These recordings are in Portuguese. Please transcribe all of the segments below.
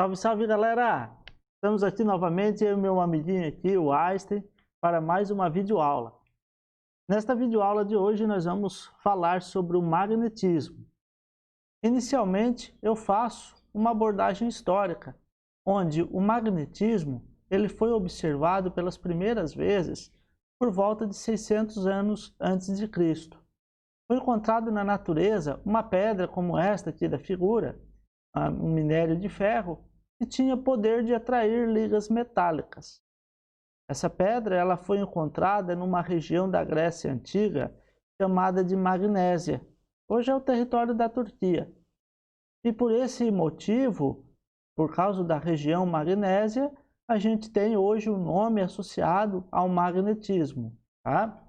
Salve, salve, galera! Estamos aqui novamente, eu e meu amiguinho aqui, o Einstein, para mais uma videoaula. Nesta videoaula de hoje nós vamos falar sobre o magnetismo. Inicialmente eu faço uma abordagem histórica, onde o magnetismo ele foi observado pelas primeiras vezes por volta de 600 anos antes de Cristo. Foi encontrado na natureza uma pedra como esta aqui da figura, um minério de ferro, que tinha poder de atrair ligas metálicas. Essa pedra ela foi encontrada numa região da Grécia Antiga chamada de Magnésia. Hoje é o território da Turquia. E por esse motivo, por causa da região Magnésia, a gente tem hoje o nome associado ao magnetismo. Tá?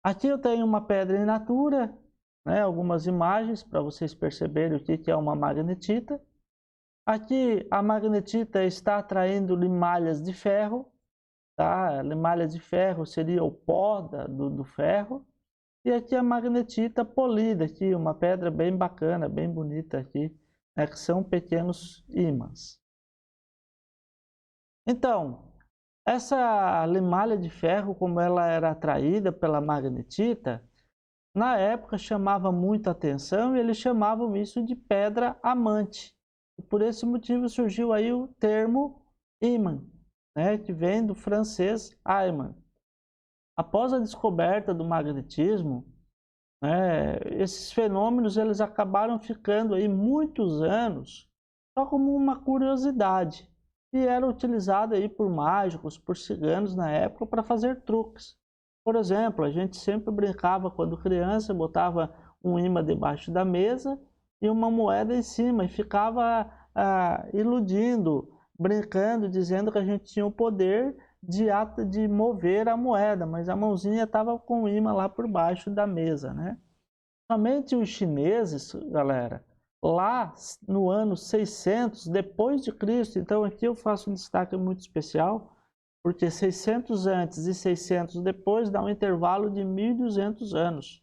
Aqui eu tenho uma pedra in natura, algumas imagens para vocês perceberem o que é uma magnetita. Aqui a magnetita está atraindo limalhas de ferro, tá? Limalhas de ferro seria o pó do ferro. E aqui a magnetita polida, aqui, uma pedra bem bacana, bem bonita aqui, que são pequenos ímãs. Então, essa limalha de ferro, como ela era atraída pela magnetita, na época chamava muito atenção e eles chamavam isso de pedra amante. E por esse motivo surgiu aí o termo ímã, que vem do francês aimant. Após a descoberta do magnetismo, esses fenômenos eles acabaram ficando aí muitos anos só como uma curiosidade e era utilizado aí por mágicos, por ciganos na época para fazer truques. Por exemplo, a gente sempre brincava quando criança, botava um ímã debaixo da mesa e uma moeda em cima e ficava iludindo, brincando, dizendo que a gente tinha o poder de mover a moeda, mas a mãozinha estava com o ímã lá por baixo da mesa, Somente os chineses, galera, lá no ano 600 depois de Cristo, então aqui eu faço um destaque muito especial, porque 600 antes e 600 depois dá um intervalo de 1.200 anos.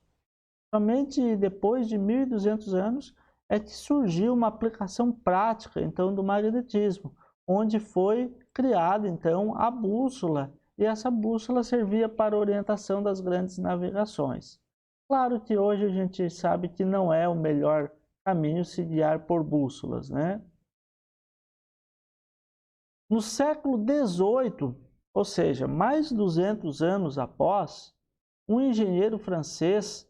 Somente depois de 1.200 anos é que surgiu uma aplicação prática então do magnetismo, onde foi criada então a bússola, e essa bússola servia para a orientação das grandes navegações. Claro que hoje a gente sabe que não é o melhor caminho se guiar por bússolas, No século XVIII, ou seja, mais de 200 anos após, um engenheiro francês,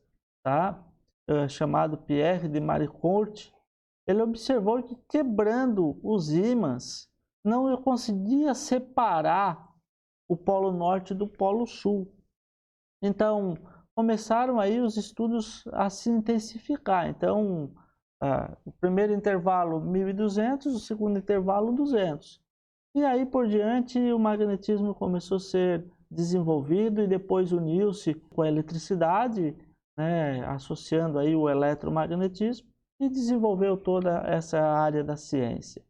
chamado Pierre de Maricourt, ele observou que quebrando os ímãs não conseguia separar o Polo Norte do Polo Sul. Então, começaram aí os estudos a se intensificar. Então, o primeiro intervalo 1.200, o segundo intervalo 200. E aí por diante o magnetismo começou a ser desenvolvido e depois uniu-se com a eletricidade, associando aí o eletromagnetismo e desenvolveu toda essa área da ciência.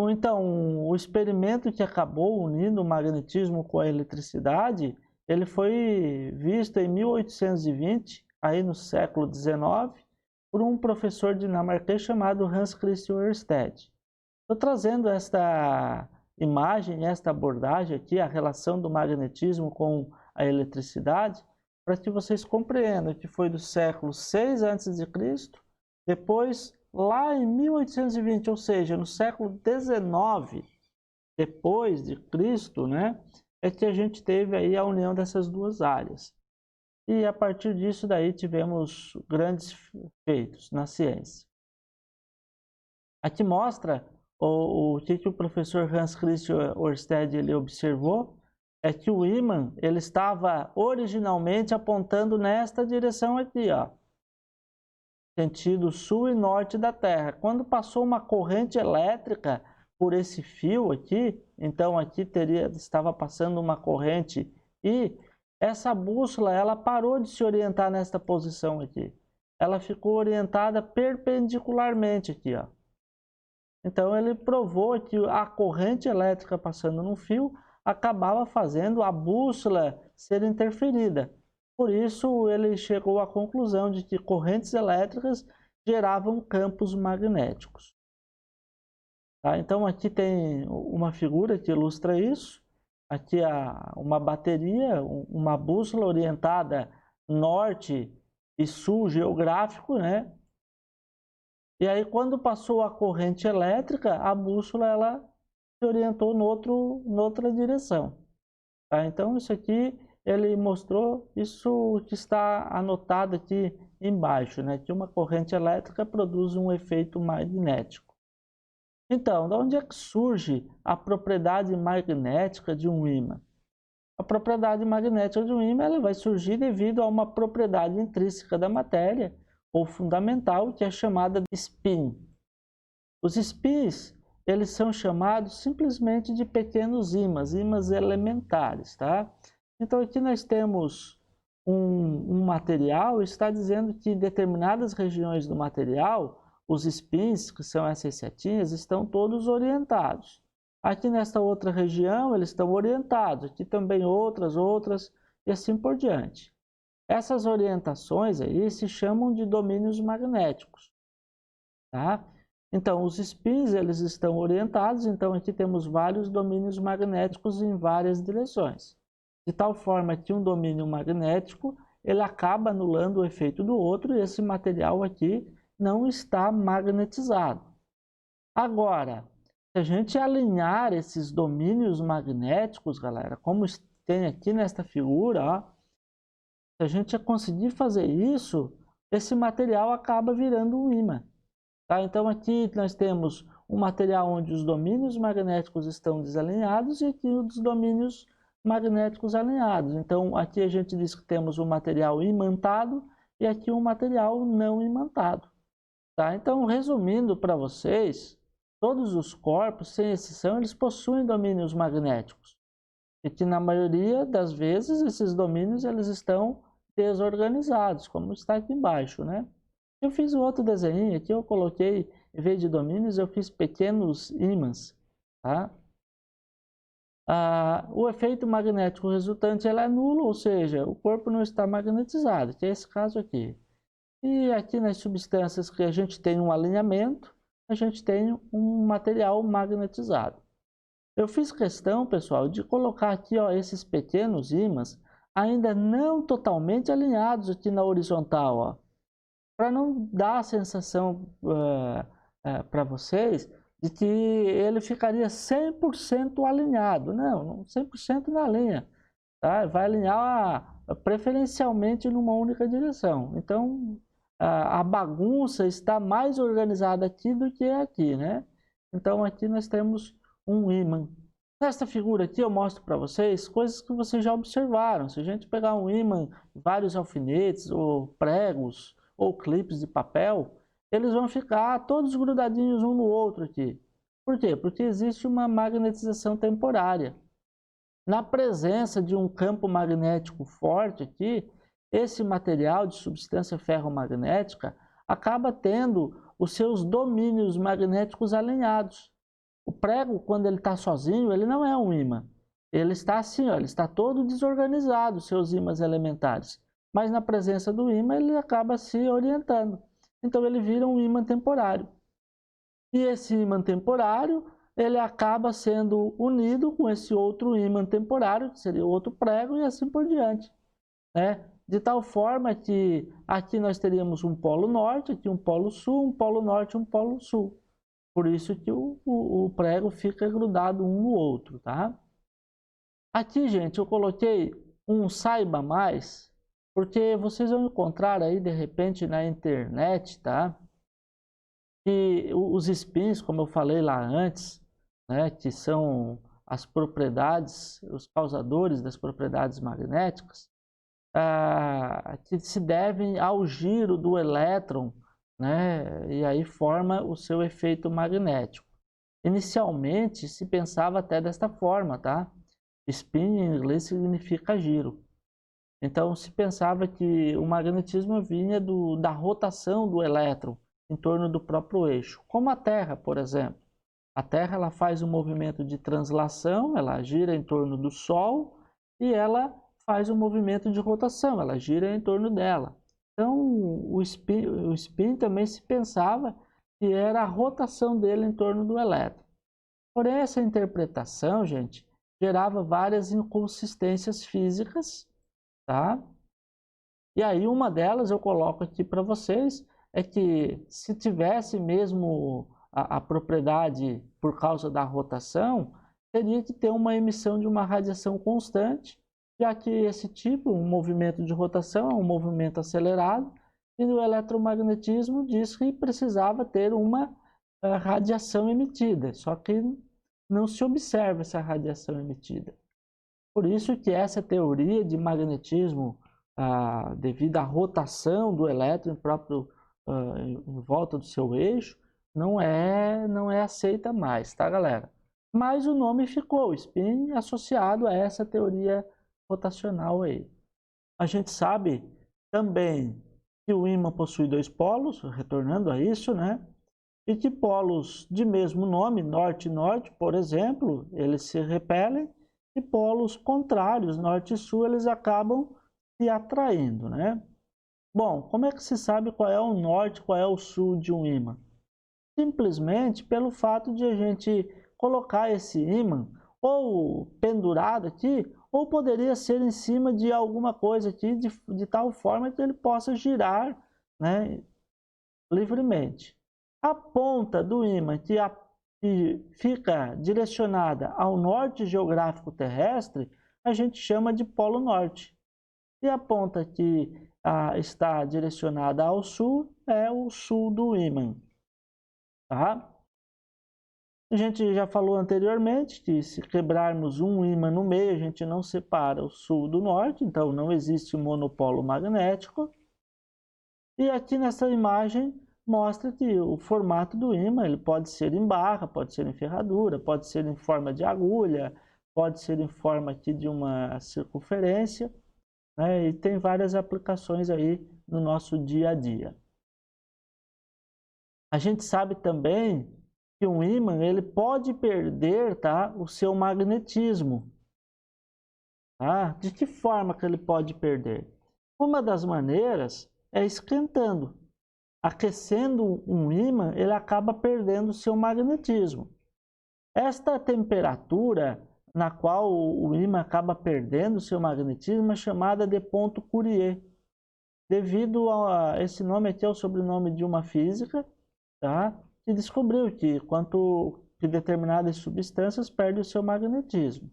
Então, o experimento que acabou unindo o magnetismo com a eletricidade, ele foi visto em 1820, aí no século XIX, por um professor dinamarquês chamado Hans Christian Ørsted. Estou trazendo esta imagem, esta abordagem aqui, a relação do magnetismo com a eletricidade, para que vocês compreendam que foi do século 6 a.C., depois lá em 1820, ou seja, no século 19 depois de Cristo, é que a gente teve aí a união dessas duas áreas. E a partir disso daí tivemos grandes feitos na ciência. Aqui mostra o que o professor Hans Christian Ørsted ele observou, é que o ímã ele estava originalmente apontando nesta direção aqui, sentido sul e norte da Terra. Quando passou uma corrente elétrica por esse fio aqui, então aqui estava passando uma corrente e essa bússola ela parou de se orientar nesta posição aqui. Ela ficou orientada perpendicularmente aqui, Então ele provou que a corrente elétrica passando no fio acabava fazendo a bússola ser interferida. Por isso ele chegou à conclusão de que correntes elétricas geravam campos magnéticos. Tá? Então aqui tem uma figura que ilustra isso. Aqui uma bateria, uma bússola orientada norte e sul geográfico, né? E aí quando passou a corrente elétrica, a bússola ela se orientou noutra direção. Tá? Então isso aqui ele mostrou isso que está anotado aqui embaixo, né? Que uma corrente elétrica produz um efeito magnético. Então, de onde é que surge a propriedade magnética de um ímã? A propriedade magnética de um ímã ela vai surgir devido a uma propriedade intrínseca da matéria, ou fundamental, que é chamada de spin. Os spins, eles são chamados simplesmente de pequenos ímãs, ímãs elementares, tá? Então aqui nós temos um material, está dizendo que em determinadas regiões do material, os spins, que são essas setinhas, estão todos orientados. Aqui nesta outra região, eles estão orientados, aqui também outras, e assim por diante. Essas orientações aí se chamam de domínios magnéticos, tá? Então, os spins, eles estão orientados, então aqui temos vários domínios magnéticos em várias direções. De tal forma que um domínio magnético, ele acaba anulando o efeito do outro e esse material aqui não está magnetizado. Agora, se a gente alinhar esses domínios magnéticos, galera, como tem aqui nesta figura, ó, se a gente conseguir fazer isso, esse material acaba virando um ímã. Tá? Então aqui nós temos um material onde os domínios magnéticos estão desalinhados e aqui os domínios magnéticos alinhados. Então aqui a gente diz que temos um material imantado e aqui um material não imantado. Tá? Então, resumindo para vocês, todos os corpos, sem exceção, eles possuem domínios magnéticos. E que na maioria das vezes esses domínios eles estão desorganizados, como está aqui embaixo, né? Eu fiz um outro desenho aqui, eu coloquei, em vez de domínios, eu fiz pequenos ímãs, tá? O efeito magnético resultante ele é nulo, ou seja, o corpo não está magnetizado, que é esse caso aqui. E aqui nas substâncias que a gente tem um alinhamento, a gente tem um material magnetizado. Eu fiz questão, pessoal, de colocar aqui ó, esses pequenos ímãs ainda não totalmente alinhados aqui na horizontal, para não dar a sensação para vocês de que ele ficaria 100% alinhado. Não, 100% na linha. Tá? Vai alinhar preferencialmente numa única direção. Então, a bagunça está mais organizada aqui do que aqui, né? Então, aqui nós temos um ímã. Nesta figura aqui eu mostro para vocês coisas que vocês já observaram. Se a gente pegar um ímã, vários alfinetes, ou pregos, ou clipes de papel, eles vão ficar todos grudadinhos um no outro aqui. Por quê? Porque existe uma magnetização temporária. Na presença de um campo magnético forte aqui, esse material de substância ferromagnética acaba tendo os seus domínios magnéticos alinhados. O prego, quando ele está sozinho, ele não é um ímã. Ele está assim, ó, ele está todo desorganizado, seus ímãs elementares. Mas na presença do ímã, ele acaba se orientando. Então ele vira um ímã temporário. E esse ímã temporário, ele acaba sendo unido com esse outro ímã temporário, que seria outro prego, e assim por diante, né? De tal forma que aqui nós teríamos um polo norte, aqui um polo sul, um polo norte e um polo sul. Por isso que o prego fica grudado um no outro, tá? Aqui, gente, eu coloquei um saiba mais, porque vocês vão encontrar aí, de repente, na internet, tá? E os spins, como eu falei lá antes, né, que são as propriedades, os causadores das propriedades magnéticas, que se devem ao giro do elétron, né, e aí forma o seu efeito magnético. Inicialmente se pensava até desta forma, tá? Spin em inglês significa giro. Então se pensava que o magnetismo vinha da rotação do elétron em torno do próprio eixo, como a Terra, por exemplo. A Terra ela faz um movimento de translação, ela gira em torno do Sol e ela faz um movimento de rotação, ela gira em torno dela. Então, o spin também se pensava que era a rotação dele em torno do elétron. Porém, essa interpretação, gente, gerava várias inconsistências físicas, tá? E aí uma delas eu coloco aqui para vocês, é que se tivesse mesmo a propriedade por causa da rotação, teria que ter uma emissão de uma radiação constante, já que esse tipo, um movimento de rotação, é um movimento acelerado, e no eletromagnetismo diz que precisava ter uma radiação emitida, só que não se observa essa radiação emitida. Por isso que essa teoria de magnetismo, devido à rotação do elétron em volta do seu eixo, não é aceita mais, tá, galera? Mas o nome ficou, spin, associado a essa teoria rotacional aí. A gente sabe também que o ímã possui dois polos, retornando a isso, né? E que polos de mesmo nome, norte e norte, por exemplo, eles se repelem, e polos contrários, norte e sul, eles acabam se atraindo, né? Bom, como é que se sabe qual é o norte, qual é o sul de um ímã? Simplesmente pelo fato de a gente colocar esse ímã ou pendurado aqui, ou poderia ser em cima de alguma coisa aqui, de tal forma que ele possa girar, né, livremente. A ponta do ímã que fica direcionada ao norte geográfico terrestre, a gente chama de polo norte. E a ponta que está direcionada ao sul é o sul do ímã. Tá? A gente já falou anteriormente que se quebrarmos um ímã no meio, a gente não separa o sul do norte, então não existe monopolo magnético. E aqui nessa imagem mostra que o formato do ímã ele pode ser em barra, pode ser em ferradura, pode ser em forma de agulha, pode ser em forma aqui de uma circunferência, né? E tem várias aplicações aí no nosso dia a dia. A gente sabe também que um ímã ele pode perder, tá, o seu magnetismo. Tá? De que forma que ele pode perder? Uma das maneiras é esquentando. Aquecendo um ímã, ele acaba perdendo o seu magnetismo. Esta temperatura na qual o ímã acaba perdendo o seu magnetismo é chamada de ponto Curie. Devido a esse nome aqui é o sobrenome de uma física, tá? Que descobriu que quanto que determinadas substâncias perdem o seu magnetismo.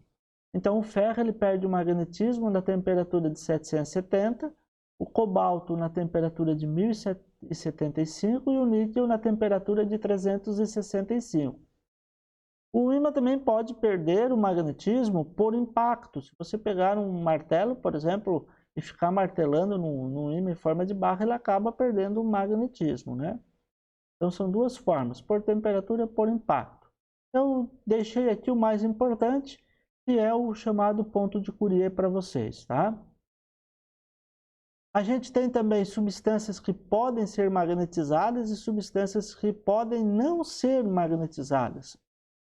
Então o ferro ele perde o magnetismo na temperatura de 770, o cobalto na temperatura de 1075 e o níquel na temperatura de 365. O ímã também pode perder o magnetismo por impacto. Se você pegar um martelo, por exemplo, e ficar martelando num ímã em forma de barra, ele acaba perdendo o magnetismo, né? Então são duas formas, por temperatura e por impacto. Eu deixei aqui o mais importante, que é o chamado ponto de Curie para vocês, tá? A gente tem também substâncias que podem ser magnetizadas e substâncias que podem não ser magnetizadas.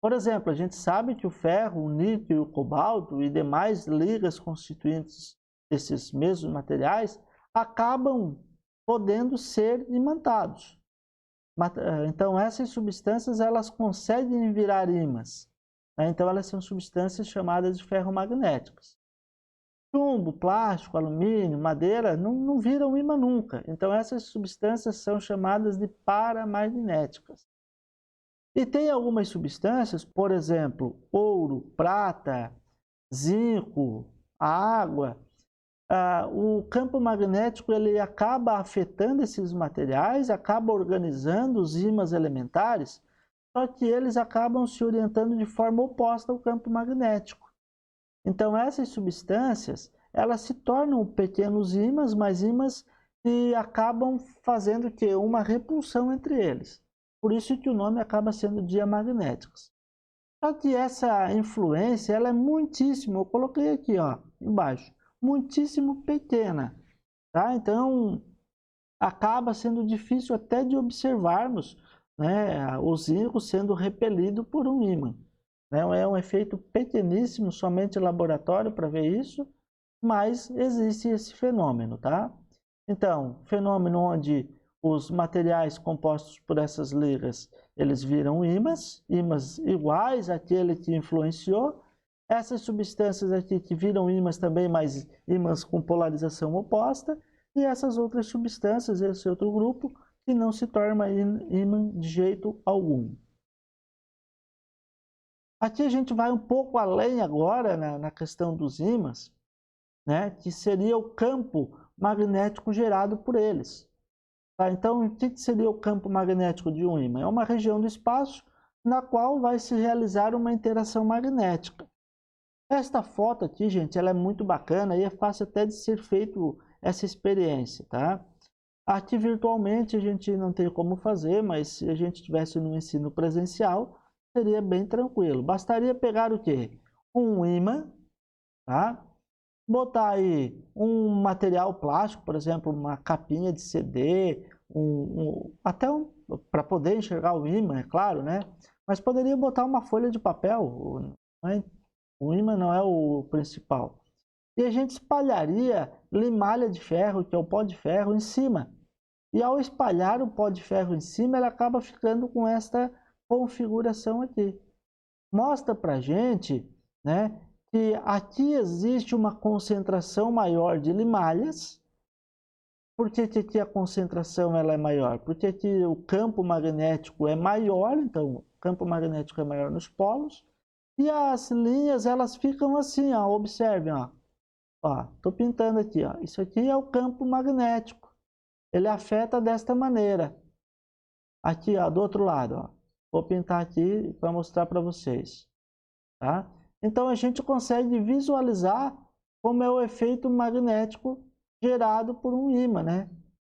Por exemplo, a gente sabe que o ferro, o níquel, o cobalto e demais ligas constituintes desses mesmos materiais acabam podendo ser imantados. Então, essas substâncias elas conseguem virar ímãs. Né? Então, elas são substâncias chamadas de ferromagnéticas. Chumbo, plástico, alumínio, madeira não viram ímã nunca. Então, essas substâncias são chamadas de paramagnéticas. E tem algumas substâncias, por exemplo, ouro, prata, zinco, água. O campo magnético ele acaba afetando esses materiais, acaba organizando os ímãs elementares, só que eles acabam se orientando de forma oposta ao campo magnético. Então essas substâncias elas se tornam pequenos ímãs, mas ímãs que acabam fazendo que uma repulsão entre eles. Por isso que o nome acaba sendo diamagnéticos. Só que essa influência ela é muitíssimo, eu coloquei aqui ó, embaixo, muitíssimo pequena. Tá? Então acaba sendo difícil até de observarmos, né, o zinco sendo repelido por um ímã. É um efeito pequeníssimo, somente em laboratório para ver isso, mas existe esse fenômeno, tá? Então, fenômeno onde os materiais compostos por essas ligas, eles viram ímãs iguais àquele que influenciou. Essas substâncias aqui que viram ímãs também, mas ímãs com polarização oposta, e essas outras substâncias, esse outro grupo, que não se torna ímã de jeito algum. Aqui a gente vai um pouco além agora na questão dos ímãs, né, que seria o campo magnético gerado por eles. Tá? Então, o que seria o campo magnético de um ímã? É uma região do espaço na qual vai se realizar uma interação magnética. Esta foto aqui, gente, ela é muito bacana e é fácil até de ser feito essa experiência, tá? Aqui virtualmente a gente não tem como fazer, mas se a gente estivesse no ensino presencial, seria bem tranquilo. Bastaria pegar o quê? Um ímã, tá? Botar aí um material plástico, por exemplo, uma capinha de CD, para poder enxergar o ímã, é claro, né? Mas poderia botar uma folha de papel, né? O ímã não é o principal. E a gente espalharia limalha de ferro, que é o pó de ferro, em cima. E ao espalhar o pó de ferro em cima, ele acaba ficando com esta configuração aqui. Mostra para a gente, né, que aqui existe uma concentração maior de limalhas. Por que aqui a concentração ela é maior? Porque aqui o campo magnético é maior, então o campo magnético é maior nos polos. E as linhas, elas ficam assim, ó, observem, ó. Ó, tô pintando aqui, ó. Isso aqui é o campo magnético. Ele afeta desta maneira. Aqui, ó, do outro lado, ó. Vou pintar aqui para mostrar para vocês, tá? Então a gente consegue visualizar como é o efeito magnético gerado por um ímã, né?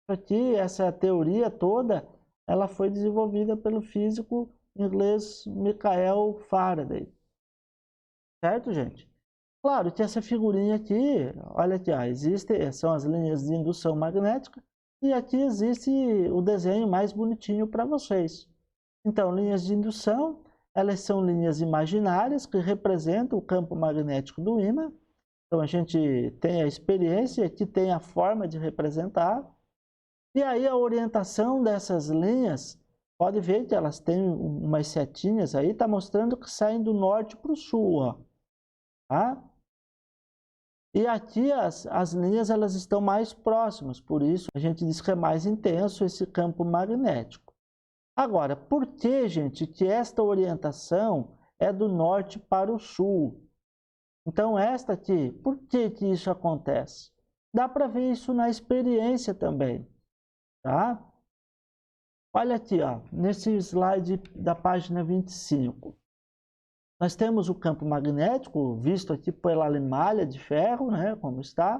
Aqui, essa teoria toda, ela foi desenvolvida pelo físico inglês Michael Faraday. Certo, gente? Claro que essa figurinha aqui, olha aqui, ó, são as linhas de indução magnética, e aqui existe o desenho mais bonitinho para vocês. Então, linhas de indução, elas são linhas imaginárias que representam o campo magnético do ímã. Então, a gente tem a experiência, aqui tem a forma de representar. E aí, a orientação dessas linhas, pode ver que elas têm umas setinhas aí, está mostrando que saem do norte para o sul, ó. Tá? E aqui as linhas elas estão mais próximas, por isso a gente diz que é mais intenso esse campo magnético. Agora, por que, gente, que esta orientação é do norte para o sul? Então, esta aqui, por que que isso acontece? Dá para ver isso na experiência também, tá? Olha aqui, ó, nesse slide da página 25. Nós temos o campo magnético, visto aqui pela limalha de ferro, né, como está.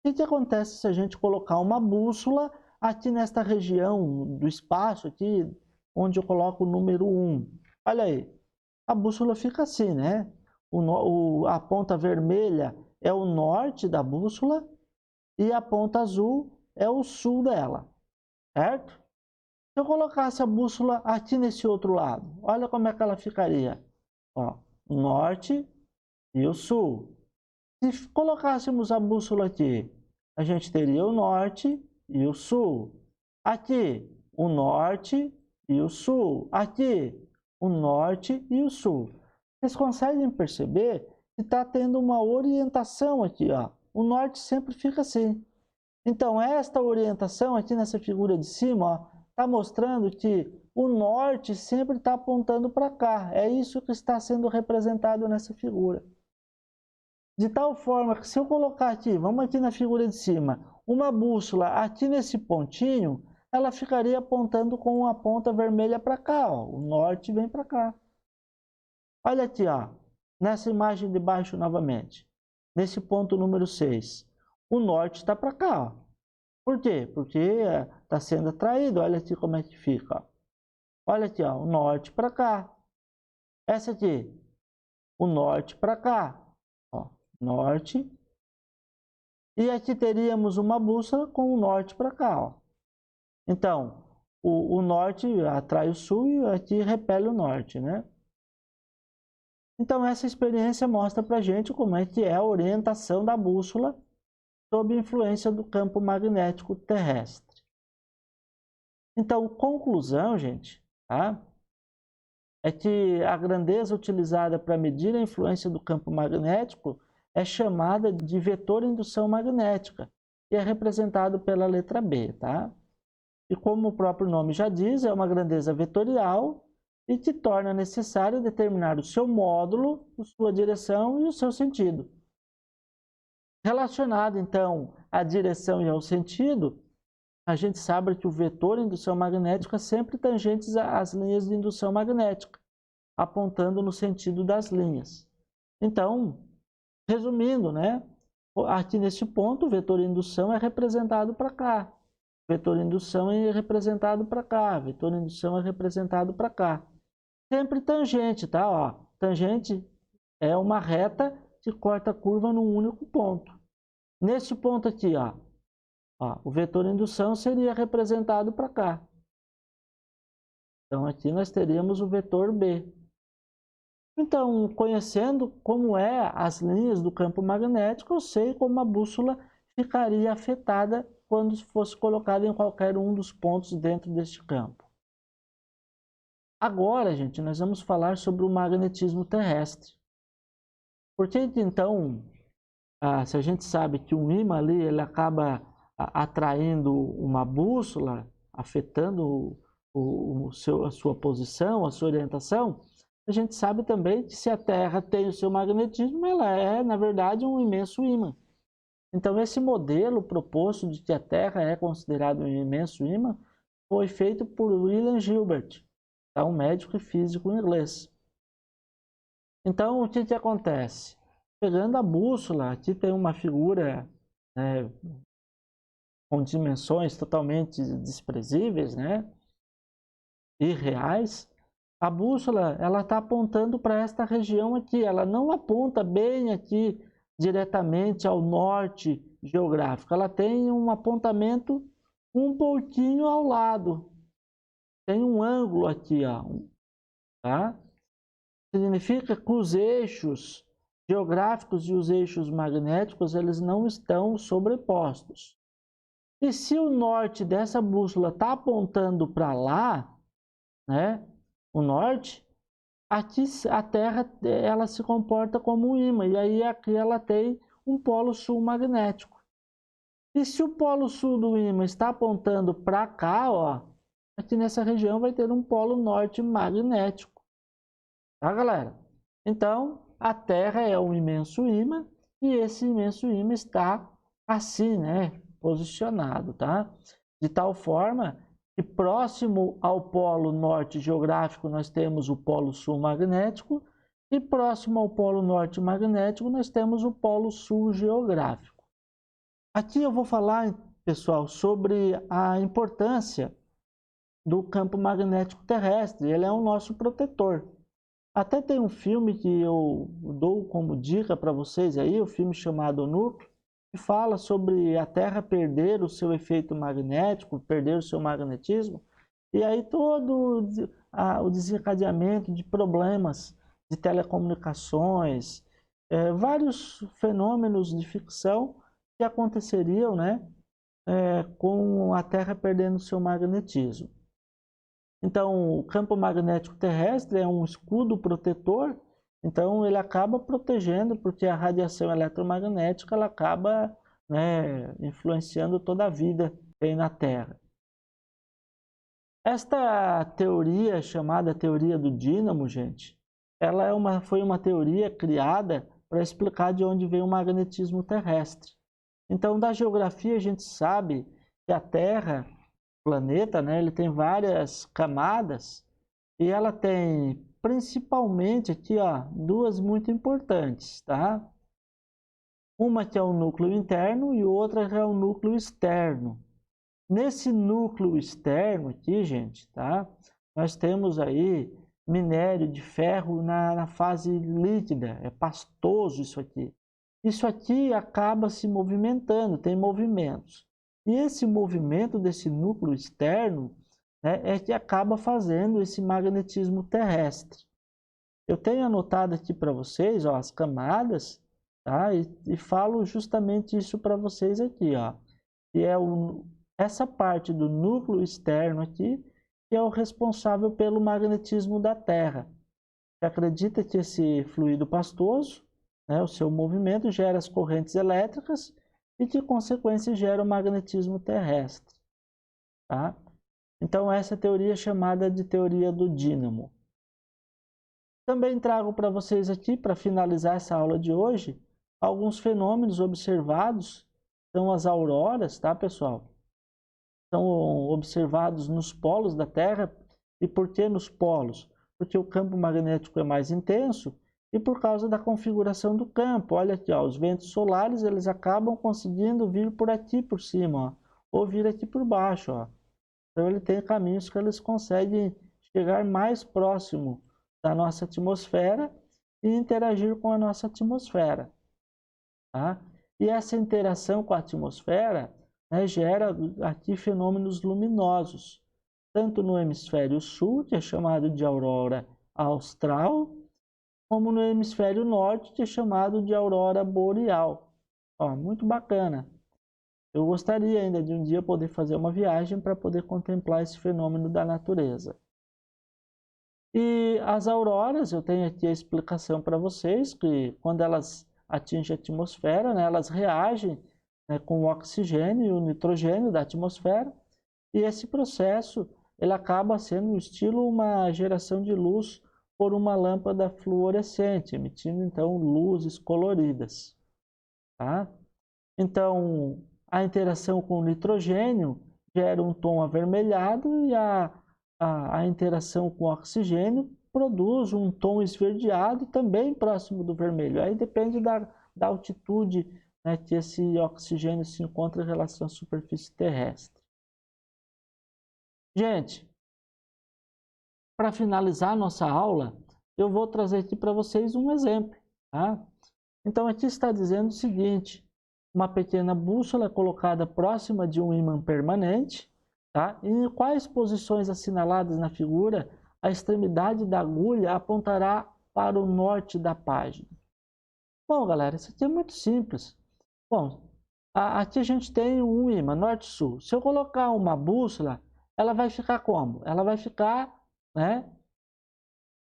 O que acontece se a gente colocar uma bússola aqui nesta região do espaço, aqui onde eu coloco o número 1? Olha aí, a bússola fica assim, né? A ponta vermelha é o norte da bússola e a ponta azul é o sul dela, certo? Se eu colocasse a bússola aqui nesse outro lado, olha como é que ela ficaria. Ó, o norte e o sul. Se colocássemos a bússola aqui, a gente teria o norte e o sul. Aqui, o norte e o sul. Aqui, o norte e o sul. Vocês conseguem perceber que está tendo uma orientação aqui, ó. O norte sempre fica assim. Então, esta orientação aqui nessa figura de cima, ó, está mostrando que o norte sempre está apontando para cá. É isso que está sendo representado nessa figura. De tal forma que se eu colocar aqui, vamos aqui na figura de cima, uma bússola aqui nesse pontinho, ela ficaria apontando com a ponta vermelha para cá. Ó. O norte vem para cá. Olha aqui, ó, nessa imagem de baixo novamente. Nesse ponto número 6. O norte está para cá. Ó. Por quê? Porque está sendo atraído. Olha aqui como é que fica. Ó. Olha aqui, ó, o norte para cá. Essa aqui, o norte para cá. Ó, norte. E aqui teríamos uma bússola com o norte para cá. Ó. Então, o norte atrai o sul e aqui repele o norte, né? Então, essa experiência mostra para a gente como é que é a orientação da bússola sob influência do campo magnético terrestre. Então, conclusão, gente, tá? É que a grandeza utilizada para medir a influência do campo magnético é chamada de vetor indução magnética, e é representado pela letra B, tá? E como o próprio nome já diz, é uma grandeza vetorial e que torna necessário determinar o seu módulo, a sua direção e o seu sentido. Relacionado, então, à direção e ao sentido, a gente sabe que o vetor indução magnética é sempre tangente às linhas de indução magnética, apontando no sentido das linhas. Então, resumindo, né? Aqui nesse ponto, o vetor indução é representado para cá. O vetor indução é representado para cá. O vetor indução é representado para cá. Sempre tangente, tá? Ó, tangente é uma reta que corta a curva num único ponto. Nesse ponto aqui, ó, o vetor indução seria representado para cá. Então, aqui nós teríamos o vetor B. Então, conhecendo como é as linhas do campo magnético, eu sei como a bússola ficaria afetada quando fosse colocada em qualquer um dos pontos dentro deste campo. Agora, gente, nós vamos falar sobre o magnetismo terrestre. Porque, então, se a gente sabe que um ímã ali, ele acaba atraindo uma bússola, afetando a sua posição, a sua orientação, a gente sabe também que se a Terra tem o seu magnetismo, ela é, na verdade, um imenso ímã. Então, esse modelo proposto de que a Terra é considerado um imenso ímã foi feito por William Gilbert, um médico e físico inglês. Então, o que acontece? Pegando a bússola, aqui tem uma figura, né, com dimensões totalmente desprezíveis, né, irreais. A bússola, ela está apontando para esta região aqui, ela não aponta bem aqui diretamente ao norte geográfico, ela tem um apontamento um pouquinho ao lado, tem um ângulo aqui, ó, tá? Significa que os eixos geográficos e os eixos magnéticos, eles não estão sobrepostos. E se o norte dessa bússola está apontando para lá, né, o norte, aqui a Terra ela se comporta como um ímã, e aí aqui ela tem um polo sul magnético. E se o polo sul do ímã está apontando para cá, ó, aqui nessa região vai ter um polo norte magnético. Tá, galera? Então, a Terra é um imenso ímã e esse imenso ímã está assim, né, posicionado, tá? De tal forma que próximo ao polo norte geográfico nós temos o polo sul magnético e próximo ao polo norte magnético nós temos o polo sul geográfico. Aqui eu vou falar, pessoal, sobre a importância do campo magnético terrestre. Ele é o nosso protetor. Até tem um filme que eu dou como dica para vocês aí, o filme chamado Núcleo, que fala sobre a Terra perder o seu efeito magnético, perder o seu magnetismo, e aí todo o desencadeamento de problemas de telecomunicações, vários fenômenos de ficção que aconteceriam, né, com a Terra perdendo o seu magnetismo. Então, o campo magnético terrestre é um escudo protetor, então ele acaba protegendo, porque a radiação eletromagnética ela acaba, né, influenciando toda a vida que tem na Terra. Esta teoria, chamada teoria do dínamo, gente, ela foi uma teoria criada para explicar de onde vem o magnetismo terrestre. Então, da geografia a gente sabe que a Terra, planeta, né, ele tem várias camadas e ela tem principalmente aqui, ó, duas muito importantes, tá? Uma que é o núcleo interno e outra que é o núcleo externo. Nesse núcleo externo aqui, gente, tá? Nós temos aí minério de ferro na fase líquida, é pastoso isso aqui. Isso aqui acaba se movimentando, tem movimentos. E esse movimento desse núcleo externo, né, é que acaba fazendo esse magnetismo terrestre. Eu tenho anotado aqui para vocês, ó, as camadas, tá? E falo justamente isso para vocês aqui, ó, que é essa parte do núcleo externo aqui, que é o responsável pelo magnetismo da Terra. Você acredita que esse fluido pastoso, né, o seu movimento gera as correntes elétricas e, de consequência, gera o magnetismo terrestre. Tá? Então, essa teoria é chamada de teoria do dínamo. Também trago para vocês aqui, para finalizar essa aula de hoje, alguns fenômenos observados, são as auroras, tá, pessoal? São observados nos polos da Terra. E por que nos polos? Porque o campo magnético é mais intenso e por causa da configuração do campo. Olha aqui, ó, os ventos solares eles acabam conseguindo vir por aqui por cima, ó, ou vir aqui por baixo. Ó. Então ele tem caminhos que eles conseguem chegar mais próximo da nossa atmosfera e interagir com a nossa atmosfera. Tá? E essa interação com a atmosfera, né, gera aqui fenômenos luminosos, tanto no hemisfério sul, que é chamado de aurora austral, como no hemisfério norte, que é chamado de aurora boreal. Ó, muito bacana. Eu gostaria ainda de um dia poder fazer uma viagem para poder contemplar esse fenômeno da natureza. E as auroras, eu tenho aqui a explicação para vocês, que quando elas atingem a atmosfera, né, elas reagem, né, com o oxigênio e o nitrogênio da atmosfera, e esse processo ele acaba sendo estilo uma geração de luz por uma lâmpada fluorescente, emitindo então luzes coloridas. Tá? Então, a interação com o nitrogênio gera um tom avermelhado e a interação com o oxigênio produz um tom esverdeado também próximo do vermelho. Aí depende da altitude, né, que esse oxigênio se encontra em relação à superfície terrestre. Gente, para finalizar a nossa aula, eu vou trazer aqui para vocês um exemplo. Tá? Então aqui está dizendo o seguinte: uma pequena bússola é colocada próxima de um ímã permanente, tá? E em quais posições assinaladas na figura, a extremidade da agulha apontará para o norte da página. Bom, galera, isso aqui é muito simples. Bom, aqui a gente tem um ímã norte-sul. Se eu colocar uma bússola, ela vai ficar como? Ela vai ficar, né,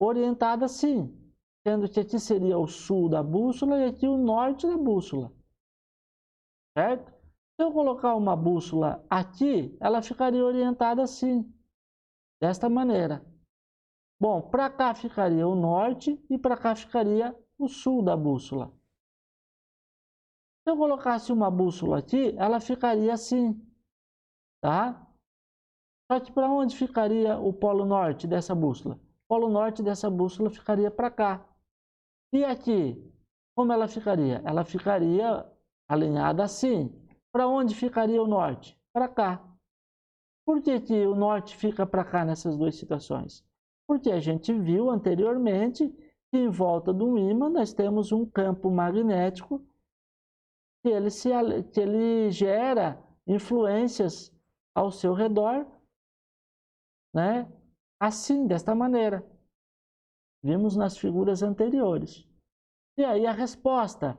orientada assim, sendo que aqui seria o sul da bússola e aqui o norte da bússola. Certo? Se eu colocar uma bússola aqui, ela ficaria orientada assim, desta maneira. Bom, para cá ficaria o norte e para cá ficaria o sul da bússola. Se eu colocasse uma bússola aqui, ela ficaria assim, tá? Só que para onde ficaria o polo norte dessa bússola? O polo norte dessa bússola ficaria para cá. E aqui, como ela ficaria? Ela ficaria alinhada assim. Para onde ficaria o norte? Para cá. Por que que o norte fica para cá nessas duas situações? Porque a gente viu anteriormente que em volta do ímã nós temos um campo magnético que ele gera influências ao seu redor, né? Assim, desta maneira. Vimos nas figuras anteriores. E aí a resposta,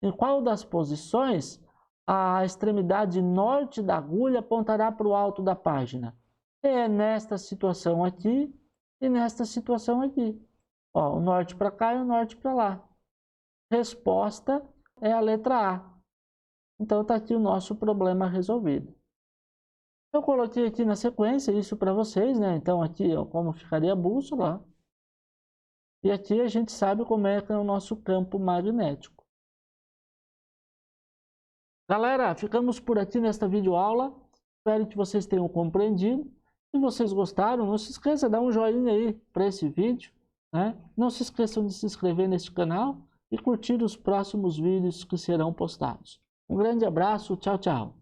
em qual das posições a extremidade norte da agulha apontará para o alto da página? É nesta situação aqui e nesta situação aqui. Ó, o norte para cá e o norte para lá. Resposta é a letra A. Então está aqui o nosso problema resolvido. Eu coloquei aqui na sequência isso para vocês, né? Então aqui ó, como ficaria a bússola. E aqui a gente sabe como é que é o nosso campo magnético. Galera, ficamos por aqui nesta videoaula. Espero que vocês tenham compreendido. Se vocês gostaram, não se esqueça de dar um joinha aí para esse vídeo, né? Não se esqueçam de se inscrever neste canal e curtir os próximos vídeos que serão postados. Um grande abraço, tchau, tchau.